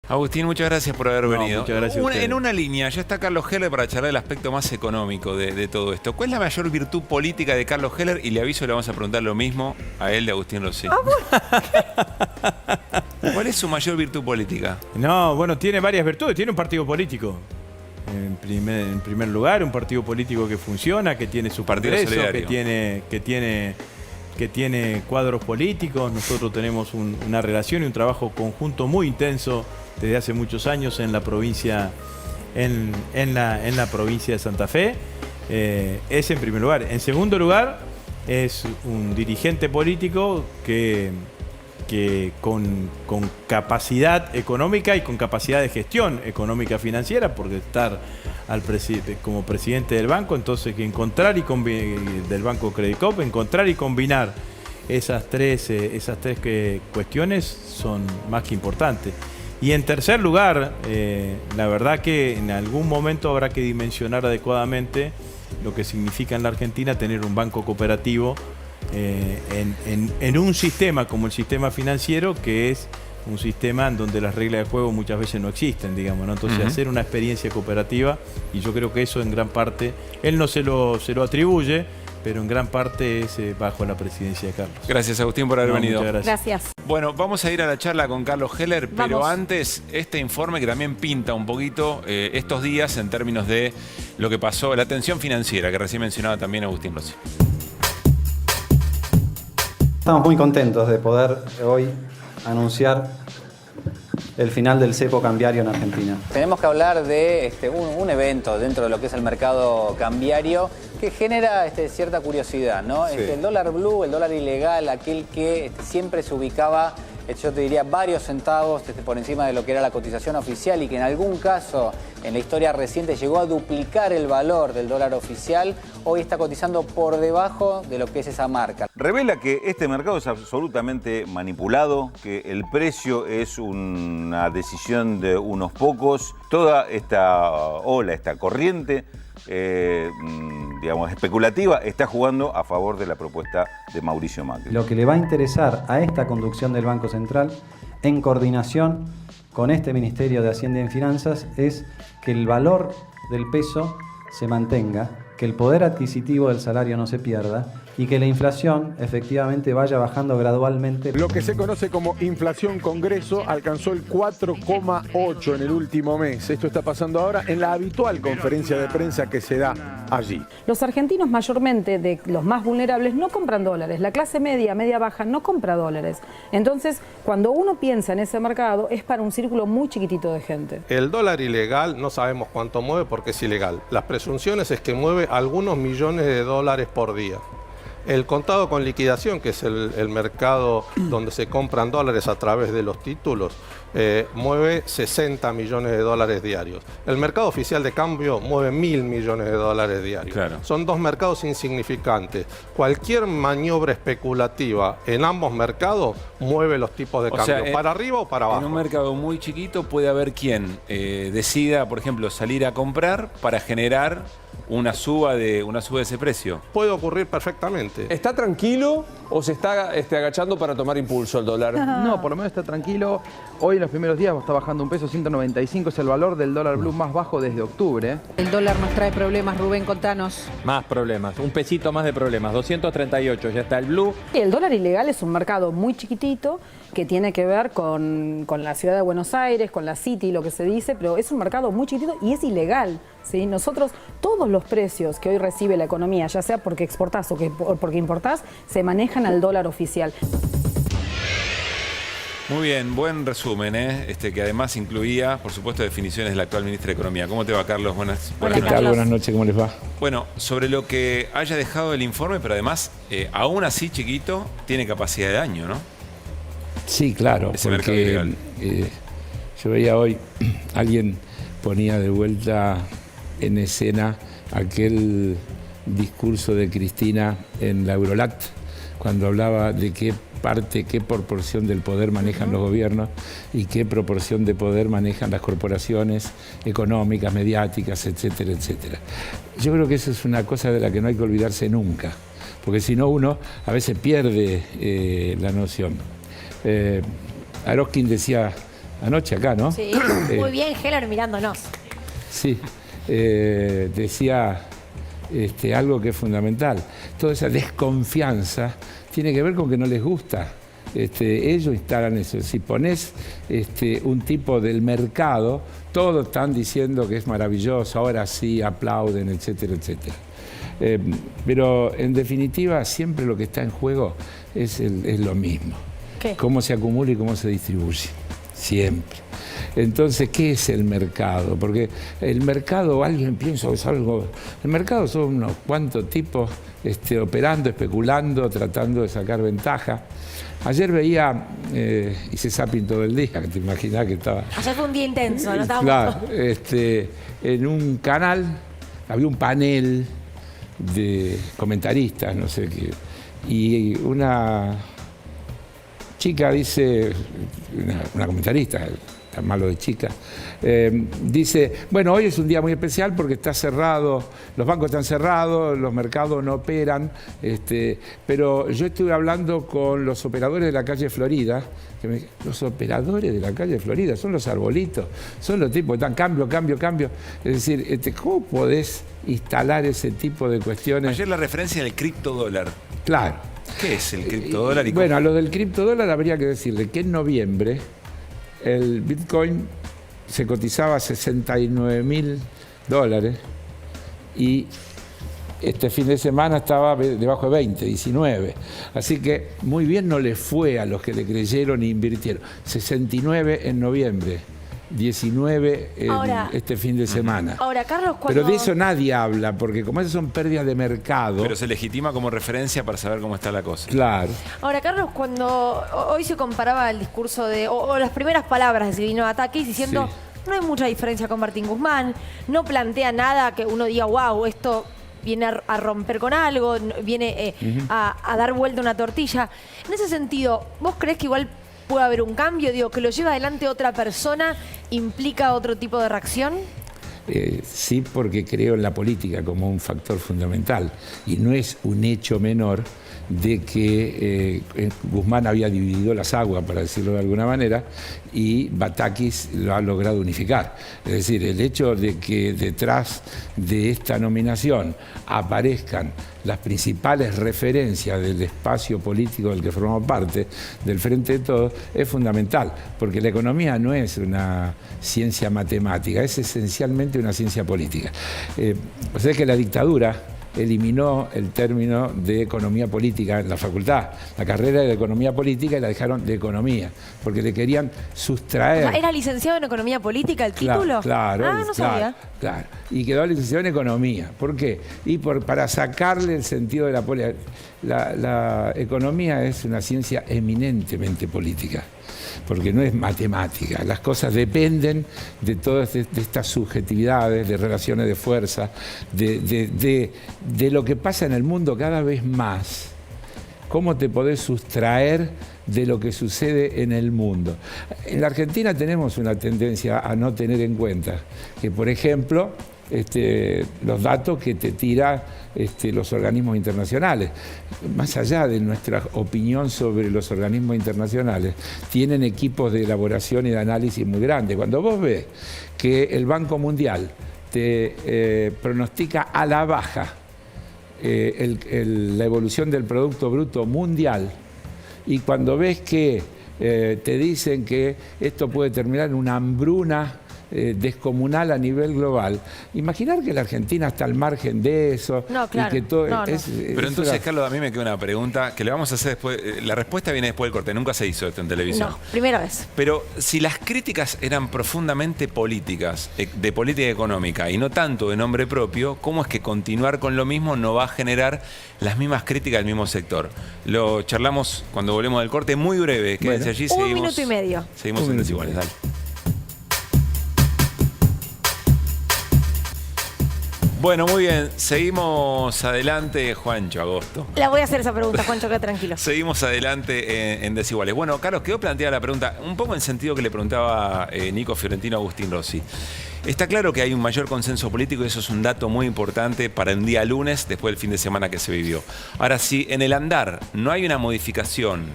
Agustín, muchas gracias por haber venido. Muchas gracias a ustedes. En una línea, ya está Carlos Heller para charlar el aspecto más económico de todo esto. ¿Cuál es la mayor virtud política de Carlos Heller? Y le aviso, le vamos a preguntar lo mismo a él de Agustín Rossi. ¿Cuál es su mayor virtud política? No, bueno, tiene varias virtudes. Tiene un partido político. En primer lugar, un partido político que funciona, que tiene su Partido congreso, Solidario. que tiene cuadros políticos. Nosotros tenemos una relación y un trabajo conjunto muy intenso desde hace muchos años en la provincia, en la provincia de Santa Fe. Ese en primer lugar. En segundo lugar, es un dirigente político que con capacidad económica y con capacidad de gestión económica financiera, porque estar como presidente del banco, entonces que del Banco Credit Corp, encontrar y combinar esas tres cuestiones son más que importantes. Y en tercer lugar, la verdad que en algún momento habrá que dimensionar adecuadamente lo que significa en la Argentina tener un banco cooperativo en un sistema como el sistema financiero, que es un sistema en donde las reglas de juego muchas veces no existen, digamos, ¿no? Entonces hacer una experiencia cooperativa, y yo creo que eso en gran parte, él no se lo atribuye, pero en gran parte es bajo la presidencia de Carlos. Gracias, Agustín, por haber venido. Muchas Gracias. Bueno, vamos a ir a la charla con Carlos Heller, pero Vamos. antes este informe que también pinta un poquito estos días en términos de lo que pasó, la tensión financiera que recién mencionaba también Agustín Rossi. Estamos muy contentos de poder hoy anunciar el final del cepo cambiario en Argentina. Tenemos que hablar de un evento dentro de lo que es el mercado cambiario que genera cierta curiosidad, ¿no? Sí. El dólar blue, el dólar ilegal, aquel que siempre se ubicaba, yo te diría, varios centavos por encima de lo que era la cotización oficial, y que en algún caso en la historia reciente llegó a duplicar el valor del dólar oficial, hoy está cotizando por debajo de lo que es esa marca. Revela que este mercado es absolutamente manipulado, que el precio es una decisión de unos pocos. Toda esta ola, esta corriente, digamos, especulativa, está jugando a favor de la propuesta de Mauricio Macri. Lo que le va a interesar a esta conducción del Banco Central, en coordinación con este Ministerio de Hacienda y Finanzas, es que el valor del peso se mantenga, que el poder adquisitivo del salario no se pierda y que la inflación efectivamente vaya bajando gradualmente. Lo que se conoce como inflación Congreso alcanzó el 4,8 en el último mes. Esto está pasando ahora en la habitual conferencia de prensa que se da allí. Los argentinos mayormente, de los más vulnerables, no compran dólares. La clase media, media baja, no compra dólares. Entonces, cuando uno piensa en ese mercado, es para un círculo muy chiquitito de gente. El dólar ilegal no sabemos cuánto mueve porque es ilegal. Las presunciones es que mueve algunos millones de dólares por día. El contado con liquidación, que es el mercado donde se compran dólares a través de los títulos, mueve 60 millones de dólares diarios. El mercado oficial de cambio mueve 1.000 millones de dólares diarios. Claro. Son dos mercados insignificantes. Cualquier maniobra especulativa en ambos mercados mueve los tipos de cambio, para arriba o para abajo. En un mercado muy chiquito puede haber quien decida, por ejemplo, salir a comprar para generar una suba de ese precio. Puede ocurrir perfectamente. ¿Está tranquilo o se está agachando para tomar impulso el dólar? No, por lo menos está tranquilo. Hoy en los primeros días está bajando un peso, 195 es el valor del dólar blue más bajo desde octubre. El dólar nos trae problemas, Rubén, contanos. Más problemas, un pesito más de problemas, 238, ya está el blue. El dólar ilegal es un mercado muy chiquitito que tiene que ver con la ciudad de Buenos Aires, con la City, lo que se dice, pero es un mercado muy chiquitito y es ilegal, ¿sí? Nosotros, todos los precios que hoy recibe la economía, ya sea porque exportás o porque importás, se manejan al dólar oficial. Muy bien, buen resumen, que además incluía, por supuesto, definiciones de la actual ministra de Economía. ¿Cómo te va, Carlos? Buenas ¿Qué tal? Buenas noches, ¿cómo les va? Bueno, sobre lo que haya dejado el informe, pero además, aún así chiquito, tiene capacidad de daño, ¿no? Sí, claro, Ese porque yo veía hoy, alguien ponía de vuelta en escena aquel discurso de Cristina en la Eurolact, cuando hablaba de qué proporción del poder manejan los gobiernos y qué proporción de poder manejan las corporaciones económicas, mediáticas, etcétera, etcétera. Yo creo que eso es una cosa de la que no hay que olvidarse nunca, porque si no uno a veces pierde la noción. Aroskin decía anoche acá, ¿no? Sí, muy bien, Heller mirándonos. Sí, decía algo que es fundamental. Toda esa desconfianza tiene que ver con que no les gusta. Ellos instalan eso. Si pones un tipo del mercado, todos están diciendo que es maravilloso, ahora sí, aplauden, etcétera, etcétera. Pero en definitiva, siempre lo que está en juego es lo mismo. ¿Qué? Cómo se acumula y cómo se distribuye. Siempre. Entonces, ¿qué es el mercado? Porque el mercado, alguien piensa que es algo... El mercado son unos cuantos tipos operando, especulando, tratando de sacar ventaja. Ayer veía, hice zapping todo el día, que te imaginás que estaba... Ayer fue un día intenso, ¿no? Claro, en un canal había un panel de comentaristas, no sé qué, y una chica dice, una comentarista, tan malo de chica, dice, bueno, hoy es un día muy especial porque está cerrado, los bancos están cerrados, los mercados no operan, pero yo estuve hablando con los operadores de la calle Florida, los operadores de la calle Florida son los arbolitos, son los tipos que están cambio. Es decir, ¿cómo podés instalar ese tipo de cuestiones? Ayer la referencia del criptodólar. Claro. ¿Qué es el criptodólar? Bueno, a lo del criptodólar habría que decirle que en noviembre el Bitcoin se cotizaba a $69.000 y este fin de semana estaba debajo de 20, 19. Así que muy bien no le fue a los que le creyeron e invirtieron. 69 en noviembre. 19 este fin de semana. Ahora, Carlos, Pero de eso nadie habla, porque como esas son pérdidas de mercado... Pero se legitima como referencia para saber cómo está la cosa. Claro. Ahora, Carlos, cuando hoy se comparaba el discurso o las primeras palabras de Silvino Batakis diciendo, no hay mucha diferencia con Martín Guzmán, no plantea nada que uno diga, wow, esto viene a romper con algo, viene a dar vuelta una tortilla. En ese sentido, ¿vos creés que igual puede haber un cambio? Digo, que lo lleva adelante otra persona, ¿implica otro tipo de reacción? Sí, porque creo en la política como un factor fundamental. Y no es un hecho menor de que Guzmán había dividido las aguas, para decirlo de alguna manera, y Batakis lo ha logrado unificar. Es decir, el hecho de que detrás de esta nominación aparezcan las principales referencias del espacio político del que formamos parte, del Frente de Todos, es fundamental, porque la economía no es una ciencia matemática, es esencialmente una ciencia política. O sea que la dictadura eliminó el término de economía política en la facultad. La carrera de economía política y la dejaron de economía, porque le querían sustraer... O sea, ¿era licenciado en economía política el título? Claro, no sabía. Claro. Y quedó licenciado en economía. ¿Por qué? Y para sacarle el sentido de la política. La economía es una ciencia eminentemente política, porque no es matemática. Las cosas dependen de todas estas subjetividades, de relaciones de fuerza, de lo que pasa en el mundo cada vez más. ¿Cómo te podés sustraer de lo que sucede en el mundo? En la Argentina tenemos una tendencia a no tener en cuenta que, por ejemplo, los datos que te tiran los organismos internacionales. Más allá de nuestra opinión sobre los organismos internacionales, tienen equipos de elaboración y de análisis muy grandes. Cuando vos ves que el Banco Mundial te pronostica a la baja la evolución del Producto Bruto Mundial, y cuando ves que te dicen que esto puede terminar en una hambruna descomunal a nivel global, imaginar que la Argentina está al margen de eso. No, claro. Y que todo Pero entonces, Carlos, a mí me queda una pregunta que le vamos a hacer después. La respuesta viene después del corte. Nunca se hizo esto en televisión. No, primera vez. Pero si las críticas eran profundamente políticas, de política económica, y no tanto de nombre propio, ¿cómo es que continuar con lo mismo no va a generar las mismas críticas del mismo sector? Lo charlamos cuando volvemos del corte, muy breve. Quédense allí. Un minuto y medio. Seguimos en Desiguales. Dale. Bueno, muy bien. Seguimos adelante, Juancho Agosto. La voy a hacer esa pregunta, Juancho, queda tranquilo. Seguimos adelante en Desiguales. Bueno, Carlos, quedó planteada la pregunta, un poco en sentido que le preguntaba Nico Fiorentino a Agustín Rossi. Está claro que hay un mayor consenso político y eso es un dato muy importante para el día lunes, después del fin de semana que se vivió. Ahora, si en el andar no hay una modificación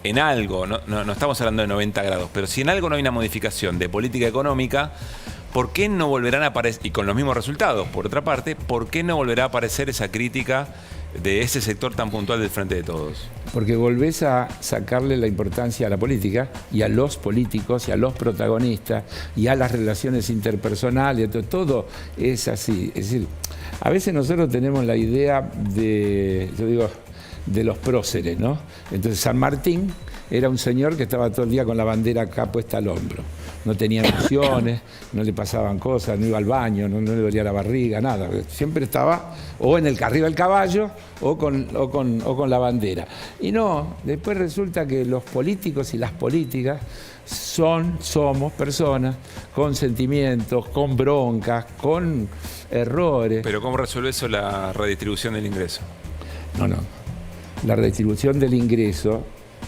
en algo, no estamos hablando de 90 grados, pero si en algo no hay una modificación de política económica, ¿por qué no volverán a aparecer, y con los mismos resultados, por otra parte, por qué no volverá a aparecer esa crítica de ese sector tan puntual del Frente de Todos? Porque volvés a sacarle la importancia a la política y a los políticos y a los protagonistas y a las relaciones interpersonales, todo es así. Es decir, a veces nosotros tenemos la idea de, yo digo, de los próceres, ¿no? Entonces San Martín era un señor que estaba todo el día con la bandera acá puesta al hombro. No tenía emociones, no le pasaban cosas, no iba al baño, no le dolía la barriga, nada. Siempre estaba o en el arriba del caballo o con la bandera. Y no, después resulta que los políticos y las políticas somos personas con sentimientos, con broncas, con errores. Pero ¿cómo resuelve eso la redistribución del ingreso? No. La redistribución del ingreso,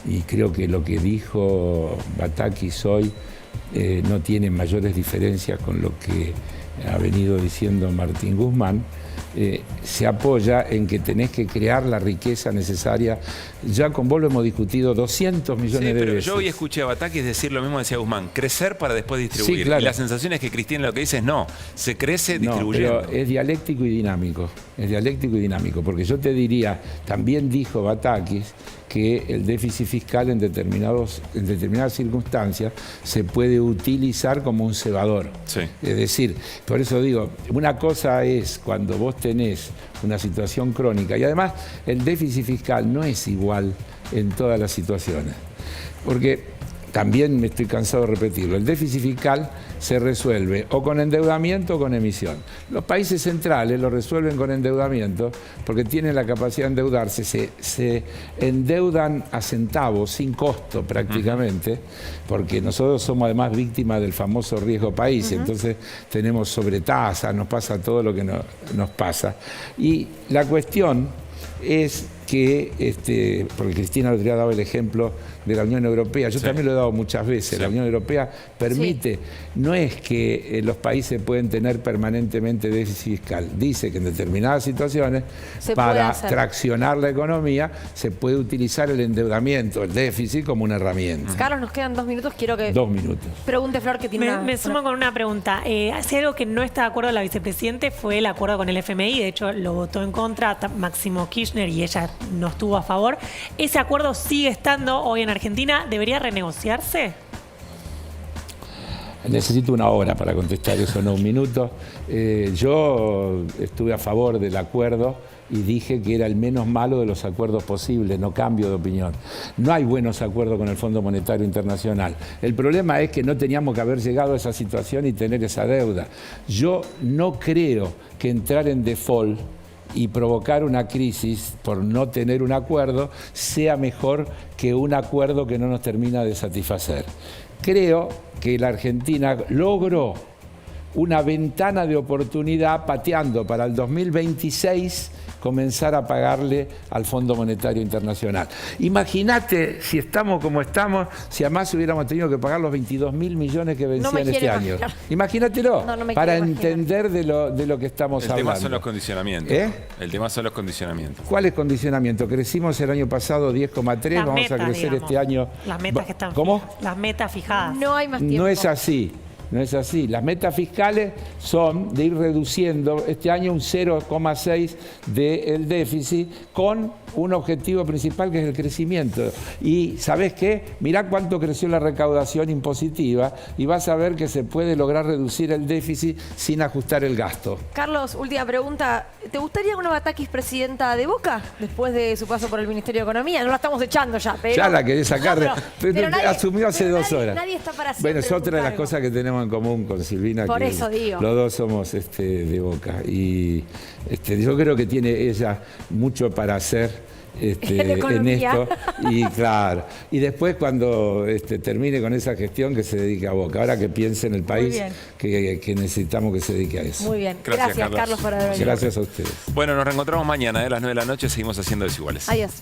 y creo que lo que dijo Batakis hoy no tiene mayores diferencias con lo que ha venido diciendo Martín Guzmán, se apoya en que tenés que crear la riqueza necesaria. Ya con vos lo hemos discutido 200 millones de veces. Yo hoy escuché a Batakis decir lo mismo que decía Guzmán, crecer para después distribuir. Sí, claro. Y la sensación es que Cristina lo que dice es no, se crece distribuyendo. Pero es dialéctico y dinámico, porque yo te diría, también dijo Batakis que el déficit fiscal en determinadas circunstancias se puede utilizar como un cebador. Sí. Es decir, por eso digo, una cosa es cuando vos tenés una situación crónica, y además el déficit fiscal no es igual en todas las situaciones, porque también me estoy cansado de repetirlo, el déficit fiscal se resuelve o con endeudamiento o con emisión. Los países centrales lo resuelven con endeudamiento porque tienen la capacidad de endeudarse, se endeudan a centavos, sin costo prácticamente, porque nosotros somos además víctimas del famoso riesgo país, entonces tenemos sobretasa, nos pasa todo lo que nos pasa. Y la cuestión es que, porque Cristina le ha dado el ejemplo de la Unión Europea, yo también lo he dado muchas veces, la Unión Europea permite, no es que los países pueden tener permanentemente déficit fiscal, dice que en determinadas situaciones, para traccionar la economía, se puede utilizar el endeudamiento, el déficit, como una herramienta. Carlos, nos quedan 2 minutos, quiero que... 2 minutos. Pregunte Flor que tiene Me sumo con una pregunta. Si algo que no está de acuerdo la vicepresidente fue el acuerdo con el FMI, de hecho lo votó en contra Máximo Kirchner y ella no estuvo a favor. ¿Ese acuerdo sigue estando hoy en Argentina? ¿Debería renegociarse? Necesito una hora para contestar eso, no un minuto. Yo estuve a favor del acuerdo y dije que era el menos malo de los acuerdos posibles, no cambio de opinión. No hay buenos acuerdos con el Fondo Monetario Internacional. El problema es que no teníamos que haber llegado a esa situación y tener esa deuda. Yo no creo que entrar en default y provocar una crisis por no tener un acuerdo sea mejor que un acuerdo que no nos termina de satisfacer. Creo que la Argentina logró una ventana de oportunidad pateando para el 2026 comenzar a pagarle al Fondo Monetario Internacional. Imagínate si estamos como estamos, si además hubiéramos tenido que pagar los 22.000 millones que vencían este año. Imagínatelo, para entender de lo que estamos hablando. El tema son los condicionamientos. El tema son los condicionamientos. ¿Cuáles condicionamientos? Crecimos el año pasado 10,3, vamos a crecer este año. Las metas que están. ¿Cómo? Las metas fijadas. No hay más tiempo. No es así. No es así. Las metas fiscales son de ir reduciendo este año un 0,6 del déficit con un objetivo principal que es el crecimiento. Y ¿sabés qué? Mirá cuánto creció la recaudación impositiva y vas a ver que se puede lograr reducir el déficit sin ajustar el gasto. Carlos, última pregunta. ¿Te gustaría una Batakis presidenta de Boca después de su paso por el Ministerio de Economía? No la estamos echando ya, pero... Ya la querés sacar. No, pero nadie, asumió hace 2 horas. Nadie está para siempre. Bueno, es otra de las cosas que tenemos en común con Silvina. Por que eso digo. Los dos somos de Boca. Y yo creo que tiene ella mucho para hacer en esto. Y claro. Y después cuando termine con esa gestión, que se dedique a Boca. Ahora que piense en el país, que necesitamos que se dedique a eso. Muy bien. Gracias Carlos, por haber venido. Gracias a ustedes. Bueno, nos reencontramos mañana a las 9 de la noche. Seguimos haciendo Desiguales. Adiós.